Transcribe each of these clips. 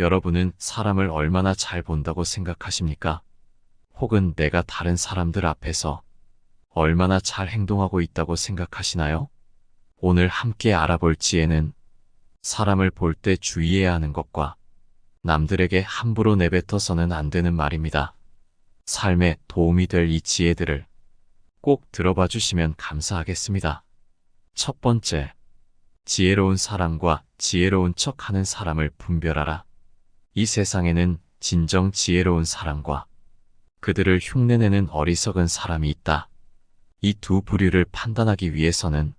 여러분은 사람을 얼마나 잘 본다고 생각하십니까? 혹은 내가 다른 사람들 앞에서 얼마나 잘 행동하고 있다고 생각하시나요? 오늘 함께 알아볼 지혜는 사람을 볼 때 주의해야 하는 것과 남들에게 함부로 내뱉어서는 안 되는 말입니다. 삶에 도움이 될 이 지혜들을 꼭 들어봐 주시면 감사하겠습니다. 첫 번째, 지혜로운 사람과 지혜로운 척하는 사람을 분별하라. 이 세상에는 진정 지혜로운 사람과 그들을 흉내내는 어리석은 사람이 있다. 이 두 부류를 판단하기 위해서는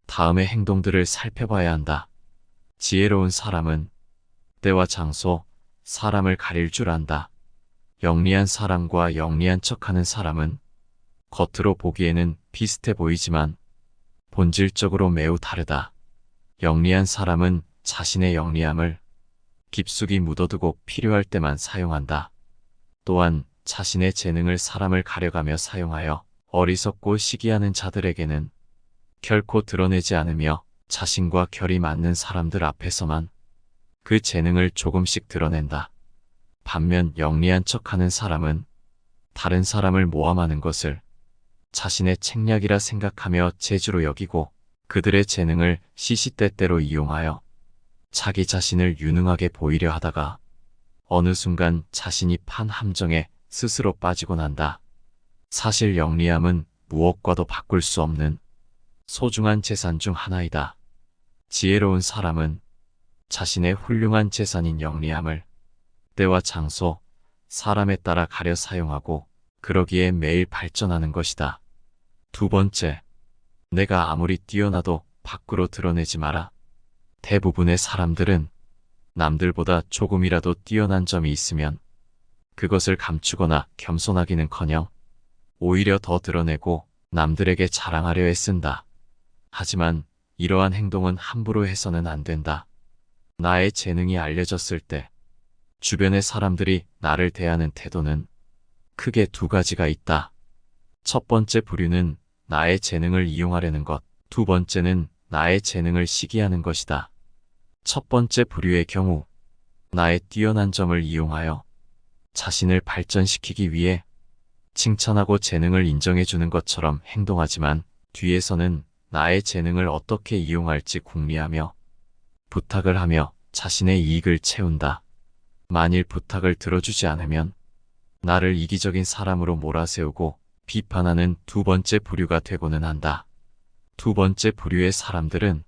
다음의 행동들을 살펴봐야 한다. 지혜로운 사람은 때와 장소, 사람을 가릴 줄 안다. 영리한 사람과 영리한 척하는 사람은 겉으로 보기에는 비슷해 보이지만 본질적으로 매우 다르다. 영리한 사람은 자신의 영리함을 깊숙이 묻어두고 필요할 때만 사용한다. 또한 자신의 재능을 사람을 가려가며 사용하여 어리석고 시기하는 자들에게는 결코 드러내지 않으며 자신과 결이 맞는 사람들 앞에서만 그 재능을 조금씩 드러낸다. 반면 영리한 척하는 사람은 다른 사람을 모함하는 것을 자신의 책략이라 생각하며 재주로 여기고 그들의 재능을 시시때때로 이용하여 자기 자신을 유능하게 보이려 하다가 어느 순간 자신이 판 함정에 스스로 빠지곤 한다. 사실 영리함은 무엇과도 바꿀 수 없는 소중한 재산 중 하나이다. 지혜로운 사람은 자신의 훌륭한 재산인 영리함을 때와 장소, 사람에 따라 가려 사용하고 그러기에 매일 발전하는 것이다. 두 번째, 내가 아무리 뛰어나도 밖으로 드러내지 마라. 대부분의 사람들은 남들보다 조금이라도 뛰어난 점이 있으면 그것을 감추거나 겸손하기는커녕 오히려 더 드러내고 남들에게 자랑하려 애쓴다. 하지만 이러한 행동은 함부로 해서는 안 된다. 나의 재능이 알려졌을 때 주변의 사람들이 나를 대하는 태도는 크게 두 가지가 있다. 첫 번째 부류는 나의 재능을 이용하려는 것, 두 번째는 나의 재능을 시기하는 것이다. 첫 번째 부류의 경우 나의 뛰어난 점을 이용하여 자신을 발전시키기 위해 칭찬하고 재능을 인정해주는 것처럼 행동하지만 뒤에서는 나의 재능을 어떻게 이용할지 궁리하며 부탁을 하며 자신의 이익을 채운다. 만일 부탁을 들어주지 않으면 나를 이기적인 사람으로 몰아세우고 비판하는 두 번째 부류가 되고는 한다. 두 번째 부류의 사람들은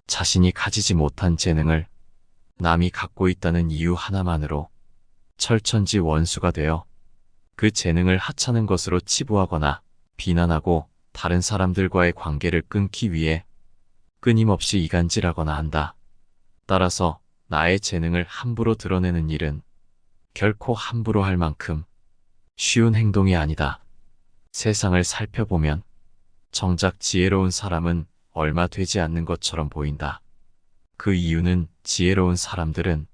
자신이 가지지 못한 재능을 남이 갖고 있다는 이유 하나만으로 철천지 원수가 되어 그 재능을 하찮은 것으로 치부하거나 비난하고 다른 사람들과의 관계를 끊기 위해 끊임없이 이간질하거나 한다. 따라서 나의 재능을 함부로 드러내는 일은 결코 함부로 할 만큼 쉬운 행동이 아니다. 세상을 살펴보면 정작 지혜로운 사람은 얼마 되지 않는 것처럼 보인다. 그 이유는 지혜로운 사람들은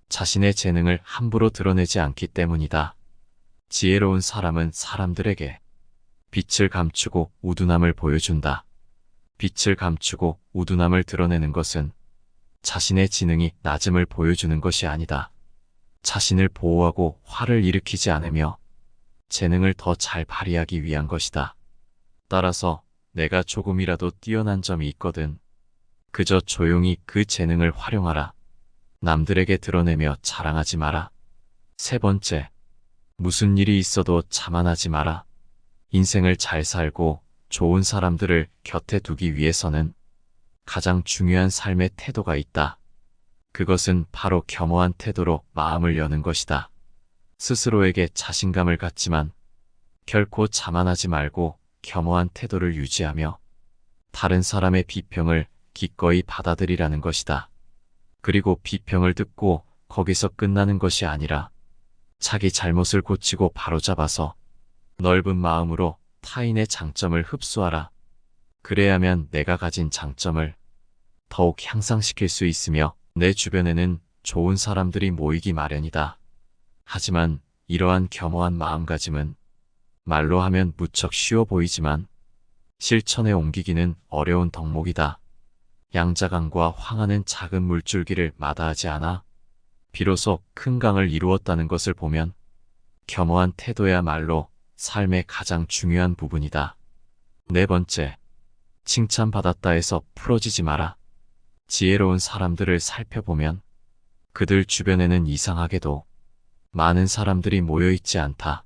자신의 재능을 함부로 드러내지 않기 때문이다. 지혜로운 사람은 사람들에게 빛을 감추고 우둔함을 보여준다. 빛을 감추고 우둔함을 드러내는 것은 자신의 지능이 낮음을 보여주는 것이 아니다. 자신을 보호하고 화를 일으키지 않으며 재능을 더 잘 발휘하기 위한 것이다. 따라서 내가 조금이라도 뛰어난 점이 있거든 그저 조용히 그 재능을 활용하라. 남들에게 드러내며 자랑하지 마라. 세 번째, 무슨 일이 있어도 자만하지 마라. 인생을 잘 살고 좋은 사람들을 곁에 두기 위해서는 가장 중요한 삶의 태도가 있다. 그것은 바로 겸허한 태도로 마음을 여는 것이다. 스스로에게 자신감을 갖지만 결코 자만하지 말고 겸허한 태도를 유지하며 다른 사람의 비평을 기꺼이 받아들이라는 것이다. 그리고 비평을 듣고 거기서 끝나는 것이 아니라 자기 잘못을 고치고 바로잡아서 넓은 마음으로 타인의 장점을 흡수하라. 그래야만 내가 가진 장점을 더욱 향상시킬 수 있으며 내 주변에는 좋은 사람들이 모이기 마련이다. 하지만 이러한 겸허한 마음가짐은 말로 하면 무척 쉬워 보이지만 실천에 옮기기는 어려운 덕목이다. 양자강과 황하는 작은 물줄기를 마다하지 않아 비로소 큰 강을 이루었다는 것을 보면 겸허한 태도야말로 삶의 가장 중요한 부분이다. 네 번째, 칭찬받았다 해서 풀어지지 마라. 지혜로운 사람들을 살펴보면 그들 주변에는 이상하게도 많은 사람들이 모여있지 않다.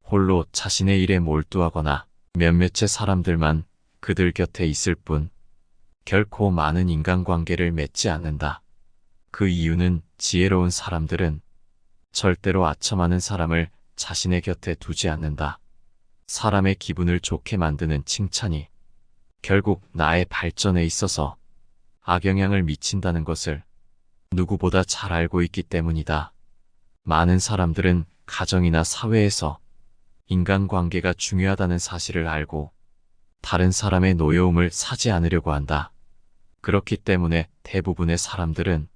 홀로 자신의 일에 몰두하거나 몇몇의 사람들만 그들 곁에 있을 뿐 결코 많은 인간관계를 맺지 않는다. 그 이유는 지혜로운 사람들은 절대로 아첨하는 사람을 자신의 곁에 두지 않는다. 사람의 기분을 좋게 만드는 칭찬이 결국 나의 발전에 있어서 악영향을 미친다는 것을 누구보다 잘 알고 있기 때문이다. 많은 사람들은 가정이나 사회에서 인간관계가 중요하다는 사실을 알고 다른 사람의 노여움을 사지 않으려고 한다. 그렇기 때문에 대부분의 사람들은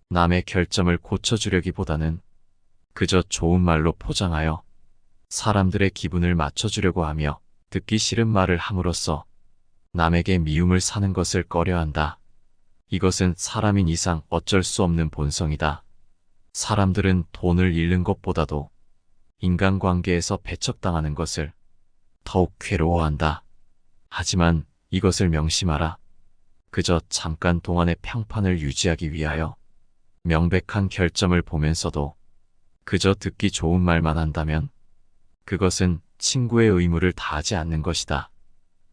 남의 결점을 고쳐주려기보다는 그저 좋은 말로 포장하여 사람들의 기분을 맞춰주려고 하며 듣기 싫은 말을 함으로써 남에게 미움을 사는 것을 꺼려한다. 이것은 사람인 이상 어쩔 수 없는 본성이다. 사람들은 돈을 잃는 것보다도 인간관계에서 배척당하는 것을 더욱 괴로워한다. 하지만 이것을 명심하라. 그저 잠깐 동안의 평판을 유지하기 위하여 명백한 결점을 보면서도 그저 듣기 좋은 말만 한다면 그것은 친구의 의무를 다하지 않는 것이다.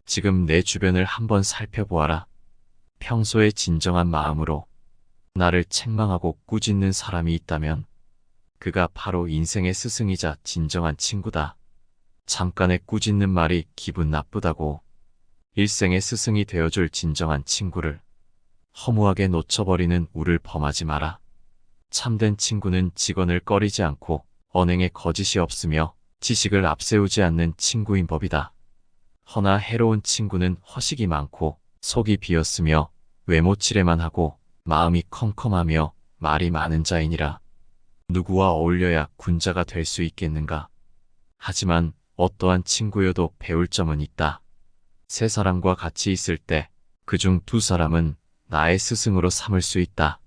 지금 내 주변을 한번 살펴보아라. 평소에 진정한 마음으로 나를 책망하고 꾸짖는 사람이 있다면 그가 바로 인생의 스승이자 진정한 친구다. 잠깐의 꾸짖는 말이 기분 나쁘다고 일생의 스승이 되어줄 진정한 친구를 허무하게 놓쳐버리는 우를 범하지 마라. 참된 친구는 직언을 꺼리지 않고 언행에 거짓이 없으며 지식을 앞세우지 않는 친구인 법이다. 허나 해로운 친구는 허식이 많고 속이 비었으며 외모치레만 하고 마음이 컴컴하며 말이 많은 자이니라. 누구와 어울려야 군자가 될 수 있겠는가? 하지만 어떠한 친구여도 배울 점은 있다. 세 사람과 같이 있을 때 그중 두 사람은 나의 스승으로 삼을 수 있다.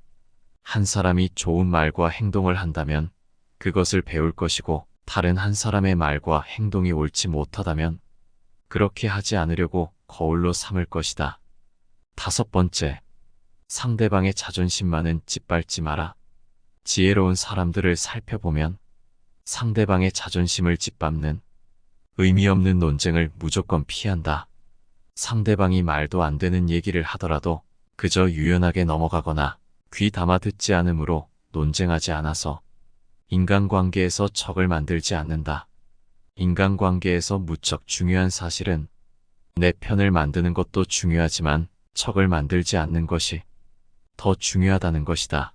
한 사람이 좋은 말과 행동을 한다면 그것을 배울 것이고 다른 한 사람의 말과 행동이 옳지 못하다면 그렇게 하지 않으려고 거울로 삼을 것이다. 다섯 번째, 상대방의 자존심만은 짓밟지 마라. 지혜로운 사람들을 살펴보면 상대방의 자존심을 짓밟는 의미 없는 논쟁을 무조건 피한다. 상대방이 말도 안 되는 얘기를 하더라도 그저 유연하게 넘어가거나 귀 담아 듣지 않으므로 논쟁하지 않아서 인간관계에서 적을 만들지 않는다. 인간관계에서 무척 중요한 사실은 내 편을 만드는 것도 중요하지만 적을 만들지 않는 것이 더 중요하다는 것이다.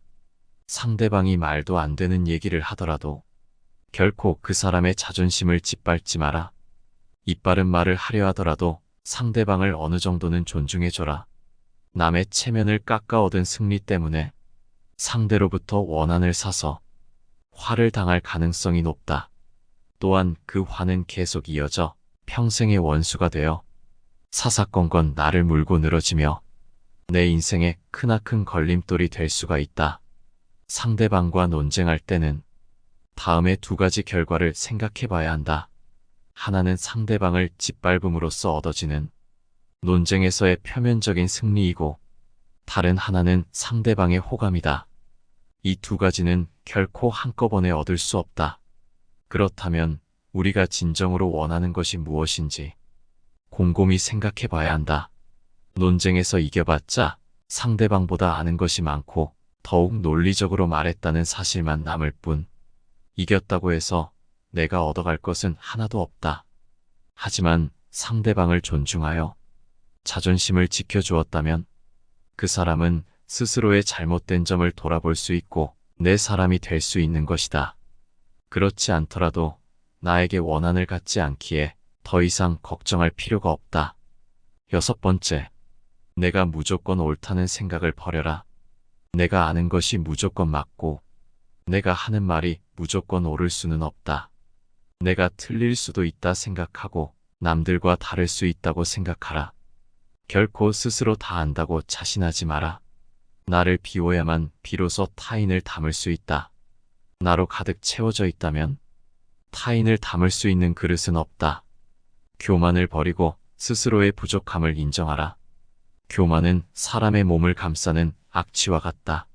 상대방이 말도 안 되는 얘기를 하더라도 결코 그 사람의 자존심을 짓밟지 마라. 이빠른 말을 하려 하더라도 상대방을 어느 정도는 존중해줘라. 남의 체면을 깎아 얻은 승리 때문에 상대로부터 원한을 사서 화를 당할 가능성이 높다. 또한 그 화는 계속 이어져 평생의 원수가 되어 사사건건 나를 물고 늘어지며 내 인생에 크나큰 걸림돌이 될 수가 있다. 상대방과 논쟁할 때는 다음의 두 가지 결과를 생각해 봐야 한다. 하나는 상대방을 짓밟음으로써 얻어지는 논쟁에서의 표면적인 승리이고 다른 하나는 상대방의 호감이다. 이 두 가지는 결코 한꺼번에 얻을 수 없다. 그렇다면 우리가 진정으로 원하는 것이 무엇인지 곰곰이 생각해 봐야 한다. 논쟁에서 이겨봤자 상대방보다 아는 것이 많고 더욱 논리적으로 말했다는 사실만 남을 뿐 이겼다고 해서 내가 얻어갈 것은 하나도 없다. 하지만 상대방을 존중하여 자존심을 지켜주었다면 그 사람은 스스로의 잘못된 점을 돌아볼 수 있고 내 사람이 될 수 있는 것이다. 그렇지 않더라도 나에게 원한을 갖지 않기에 더 이상 걱정할 필요가 없다. 여섯 번째, 내가 무조건 옳다는 생각을 버려라. 내가 아는 것이 무조건 맞고 내가 하는 말이 무조건 옳을 수는 없다. 내가 틀릴 수도 있다 생각하고 남들과 다를 수 있다고 생각하라. 결코 스스로 다 안다고 자신하지 마라. 나를 비워야만 비로소 타인을 담을 수 있다. 나로 가득 채워져 있다면 타인을 담을 수 있는 그릇은 없다. 교만을 버리고 스스로의 부족함을 인정하라. 교만은 사람의 몸을 감싸는 악취와 같다.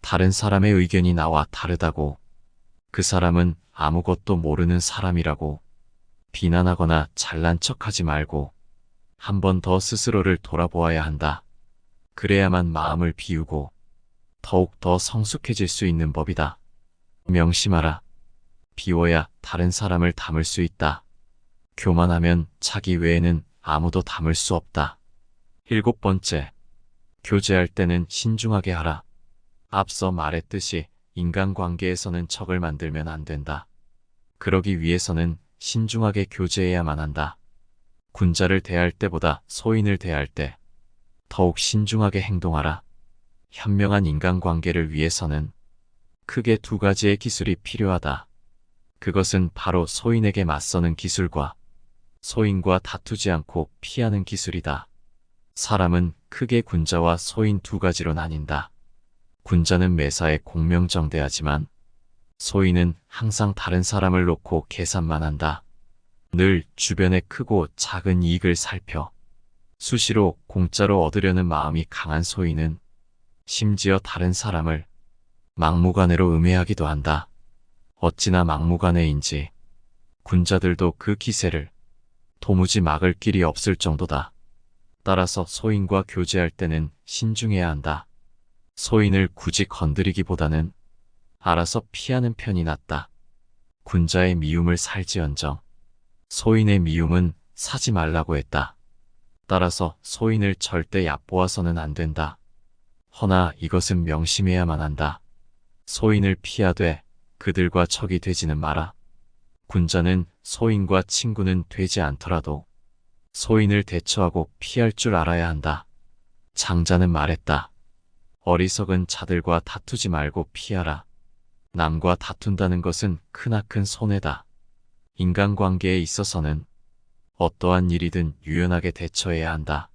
다른 사람의 의견이 나와 다르다고, 그 사람은 아무것도 모르는 사람이라고 비난하거나 잘난 척하지 말고 한 번 더 스스로를 돌아보아야 한다. 그래야만 마음을 비우고 더욱 더 성숙해질 수 있는 법이다. 명심하라. 비워야 다른 사람을 담을 수 있다. 교만하면 자기 외에는 아무도 담을 수 없다. 7번째, 교제할 때는 신중하게 하라. 앞서 말했듯이 인간관계에서는 적을 만들면 안 된다. 그러기 위해서는 신중하게 교제해야만 한다. 군자를 대할 때보다 소인을 대할 때 더욱 신중하게 행동하라. 현명한 인간관계를 위해서는 크게 두 가지의 기술이 필요하다. 그것은 바로 소인에게 맞서는 기술과 소인과 다투지 않고 피하는 기술이다. 사람은 크게 군자와 소인 두 가지로 나뉜다. 군자는 매사에 공명정대하지만 소인은 항상 다른 사람을 놓고 계산만 한다. 늘 주변의 크고 작은 이익을 살펴 수시로 공짜로 얻으려는 마음이 강한 소인은 심지어 다른 사람을 막무가내로 음해하기도 한다. 어찌나 막무가내인지 군자들도 그 기세를 도무지 막을 길이 없을 정도다. 따라서 소인과 교제할 때는 신중해야 한다. 소인을 굳이 건드리기보다는 알아서 피하는 편이 낫다. 군자의 미움을 살지언정 소인의 미움은 사지 말라고 했다. 따라서 소인을 절대 얕보아서는 안 된다. 허나 이것은 명심해야만 한다. 소인을 피하되 그들과 적이 되지는 마라. 군자는 소인과 친구는 되지 않더라도 소인을 대처하고 피할 줄 알아야 한다. 장자는 말했다. 어리석은 자들과 다투지 말고 피하라. 남과 다툰다는 것은 크나큰 손해다. 인간관계에 있어서는 어떠한 일이든 유연하게 대처해야 한다.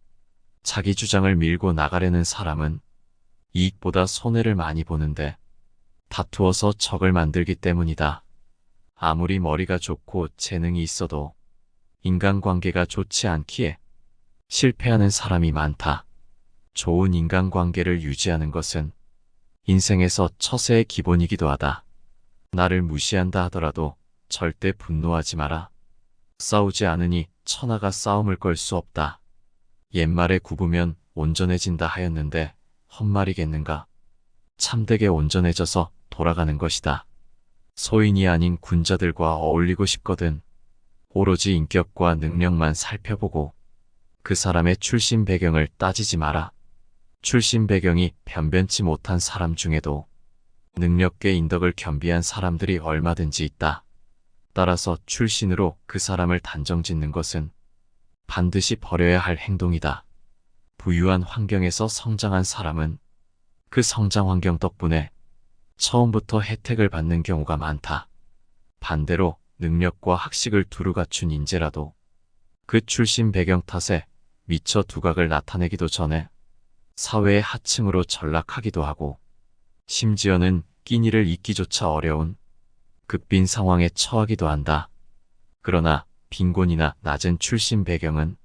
자기 주장을 밀고 나가려는 사람은 이익보다 손해를 많이 보는데 다투어서 적을 만들기 때문이다. 아무리 머리가 좋고 재능이 있어도 인간관계가 좋지 않기에 실패하는 사람이 많다. 좋은 인간관계를 유지하는 것은 인생에서 처세의 기본이기도 하다. 나를 무시한다 하더라도 절대 분노하지 마라. 싸우지 않으니 천하가 싸움을 걸 수 없다. 옛말에 굽으면 온전해진다 하였는데 헛말이겠는가? 참되게 온전해져서 돌아가는 것이다. 소인이 아닌 군자들과 어울리고 싶거든 오로지 인격과 능력만 살펴보고 그 사람의 출신 배경을 따지지 마라. 출신 배경이 변변치 못한 사람 중에도 능력계 인덕을 겸비한 사람들이 얼마든지 있다. 따라서 출신으로 그 사람을 단정짓는 것은 반드시 버려야 할 행동이다. 부유한 환경에서 성장한 사람은 그 성장 환경 덕분에 처음부터 혜택을 받는 경우가 많다. 반대로 능력과 학식을 두루 갖춘 인재라도 그 출신 배경 탓에 미처 두각을 나타내기도 전에 사회의 하층으로 전락하기도 하고 심지어는 끼니를 잊기조차 어려운 극빈 상황에 처하기도 한다. 그러나 빈곤이나 낮은 출신 배경은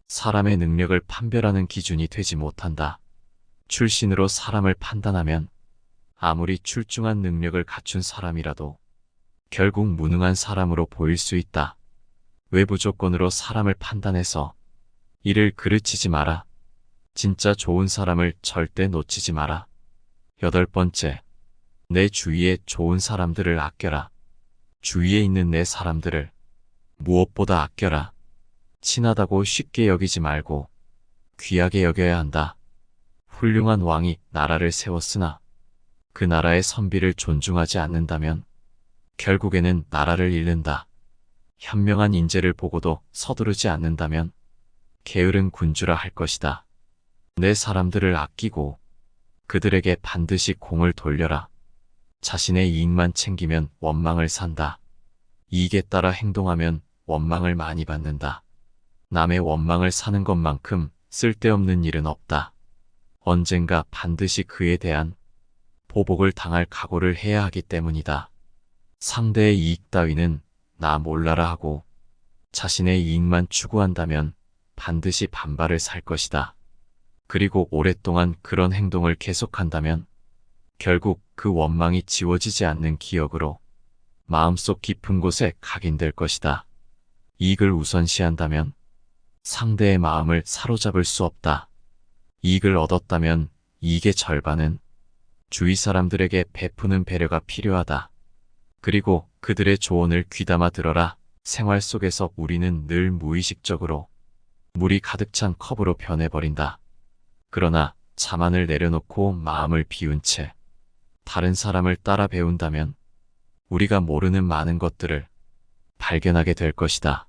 사람의 능력을 판별하는 기준이 되지 못한다. 출신으로 사람을 판단하면 아무리 출중한 능력을 갖춘 사람이라도 결국 무능한 사람으로 보일 수 있다. 외부 조건으로 사람을 판단해서 이를 그르치지 마라. 진짜 좋은 사람을 절대 놓치지 마라. 8번째, 내 주위에 좋은 사람들을 아껴라. 주위에 있는 내 사람들을 무엇보다 아껴라. 친하다고 쉽게 여기지 말고 귀하게 여겨야 한다. 훌륭한 왕이 나라를 세웠으나 그 나라의 선비를 존중하지 않는다면 결국에는 나라를 잃는다. 현명한 인재를 보고도 서두르지 않는다면 게으른 군주라 할 것이다. 내 사람들을 아끼고 그들에게 반드시 공을 돌려라. 자신의 이익만 챙기면 원망을 산다. 이익에 따라 행동하면 원망을 많이 받는다. 남의 원망을 사는 것만큼 쓸데없는 일은 없다. 언젠가 반드시 그에 대한 보복을 당할 각오를 해야 하기 때문이다. 상대의 이익 따위는 나 몰라라 하고 자신의 이익만 추구한다면 반드시 반발을 살 것이다. 그리고 오랫동안 그런 행동을 계속한다면 결국 그 원망이 지워지지 않는 기억으로 마음속 깊은 곳에 각인될 것이다. 이익을 우선시한다면 상대의 마음을 사로잡을 수 없다. 이익을 얻었다면 이익의 절반은 주위 사람들에게 베푸는 배려가 필요하다. 그리고 그들의 조언을 귀담아 들어라. 생활 속에서 우리는 늘 무의식적으로 물이 가득 찬 컵으로 변해버린다. 그러나 자만을 내려놓고 마음을 비운 채 다른 사람을 따라 배운다면 우리가 모르는 많은 것들을 발견하게 될 것이다.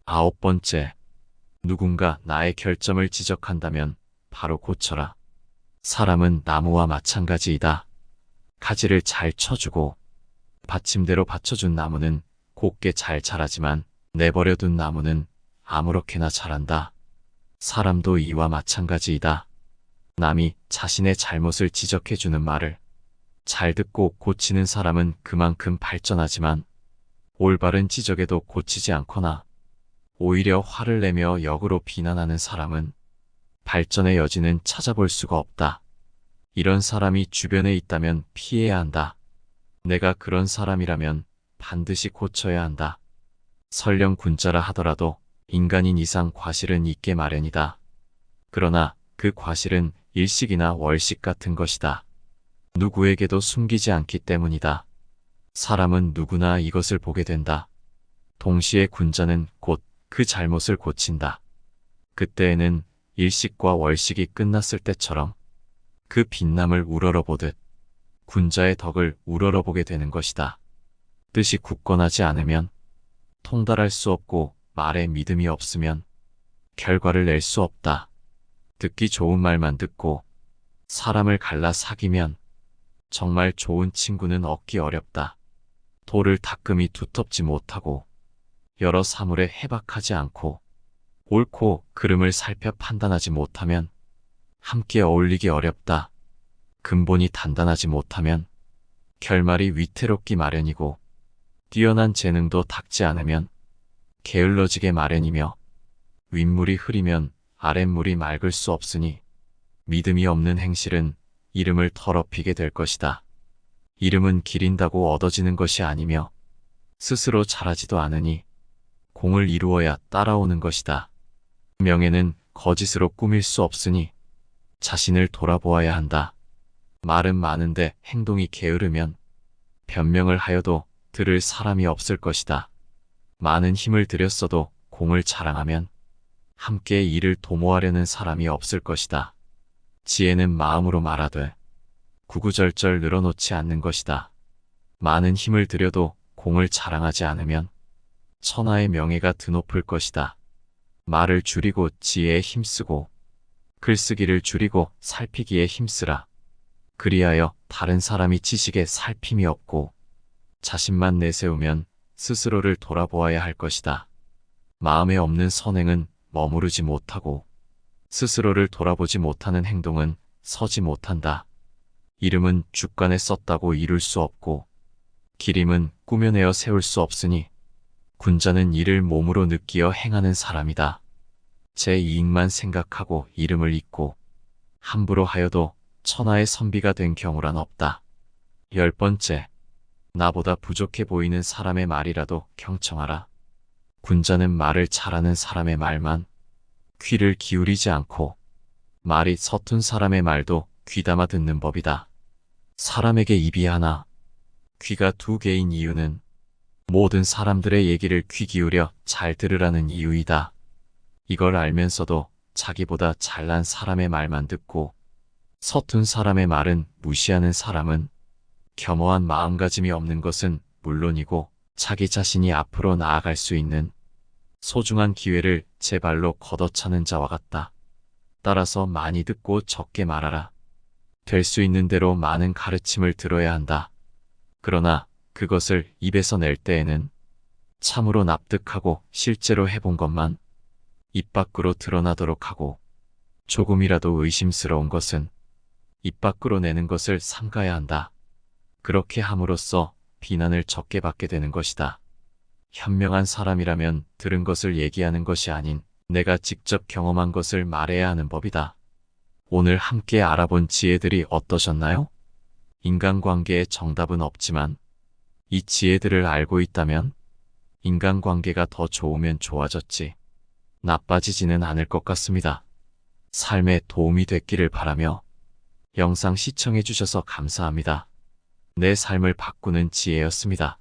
9번째, 누군가 나의 결점을 지적한다면 바로 고쳐라. 사람은 나무와 마찬가지이다. 가지를 잘 쳐주고 받침대로 받쳐준 나무는 곱게 잘 자라지만 내버려둔 나무는 아무렇게나 자란다. 사람도 이와 마찬가지이다. 남이 자신의 잘못을 지적해주는 말을 잘 듣고 고치는 사람은 그만큼 발전하지만 올바른 지적에도 고치지 않거나 오히려 화를 내며 역으로 비난하는 사람은 발전의 여지는 찾아볼 수가 없다. 이런 사람이 주변에 있다면 피해야 한다. 내가 그런 사람이라면 반드시 고쳐야 한다. 설령 군자라 하더라도 인간인 이상 과실은 있게 마련이다. 그러나 그 과실은 일식이나 월식 같은 것이다. 누구에게도 숨기지 않기 때문이다. 사람은 누구나 이것을 보게 된다. 동시에 군자는 곧 그 잘못을 고친다. 그때에는 일식과 월식이 끝났을 때처럼 그 빛남을 우러러보듯 군자의 덕을 우러러보게 되는 것이다. 뜻이 굳건하지 않으면 통달할 수 없고 말에 믿음이 없으면 결과를 낼 수 없다. 듣기 좋은 말만 듣고 사람을 갈라 사귀면 정말 좋은 친구는 얻기 어렵다. 돌을 닦음이 두텁지 못하고 여러 사물에 해박하지 않고 옳고 그름을 살펴 판단하지 못하면 함께 어울리기 어렵다. 근본이 단단하지 못하면 결말이 위태롭기 마련이고 뛰어난 재능도 닦지 않으면 게을러지게 마련이며 윗물이 흐리면 아랫물이 맑을 수 없으니 믿음이 없는 행실은 이름을 더럽히게 될 것이다. 이름은 기린다고 얻어지는 것이 아니며 스스로 자라지도 않으니 공을 이루어야 따라오는 것이다. 명예는 거짓으로 꾸밀 수 없으니 자신을 돌아보아야 한다. 말은 많은데 행동이 게으르면 변명을 하여도 들을 사람이 없을 것이다. 많은 힘을 들였어도 공을 자랑하면 함께 이를 도모하려는 사람이 없을 것이다. 지혜는 마음으로 말하되 구구절절 늘어놓지 않는 것이다. 많은 힘을 들여도 공을 자랑하지 않으면 천하의 명예가 드높을 것이다. 말을 줄이고 지혜에 힘쓰고 글쓰기를 줄이고 살피기에 힘쓰라. 그리하여 다른 사람이 지식에 살핌이 없고 자신만 내세우면 스스로를 돌아보아야 할 것이다. 마음에 없는 선행은 머무르지 못하고 스스로를 돌아보지 못하는 행동은 서지 못한다. 이름은 주간에 썼다고 이룰 수 없고 기림은 꾸며내어 세울 수 없으니 군자는 이를 몸으로 느끼어 행하는 사람이다. 제 이익만 생각하고 이름을 잊고 함부로 하여도 천하의 선비가 된 경우란 없다. 10번째, 나보다 부족해 보이는 사람의 말이라도 경청하라. 군자는 말을 잘하는 사람의 말만 귀를 기울이지 않고 말이 서툰 사람의 말도 귀담아 듣는 법이다. 사람에게 입이 하나, 귀가 두 개인 이유는 모든 사람들의 얘기를 귀 기울여 잘 들으라는 이유이다. 이걸 알면서도 자기보다 잘난 사람의 말만 듣고 서툰 사람의 말은 무시하는 사람은 겸허한 마음가짐이 없는 것은 물론이고 자기 자신이 앞으로 나아갈 수 있는 소중한 기회를 제 발로 걷어차는 자와 같다. 따라서 많이 듣고 적게 말하라. 될 수 있는 대로 많은 가르침을 들어야 한다. 그러나 그것을 입에서 낼 때에는 참으로 납득하고 실제로 해본 것만 입 밖으로 드러나도록 하고 조금이라도 의심스러운 것은 입 밖으로 내는 것을 삼가야 한다. 그렇게 함으로써 비난을 적게 받게 되는 것이다. 현명한 사람이라면 들은 것을 얘기하는 것이 아닌 내가 직접 경험한 것을 말해야 하는 법이다. 오늘 함께 알아본 지혜들이 어떠셨나요? 인간관계에 정답은 없지만 이 지혜들을 알고 있다면 인간관계가 더 좋으면 좋아졌지 나빠지지는 않을 것 같습니다. 삶에 도움이 됐기를 바라며 영상 시청해 주셔서 감사합니다. 내 삶을 바꾸는 지혜였습니다.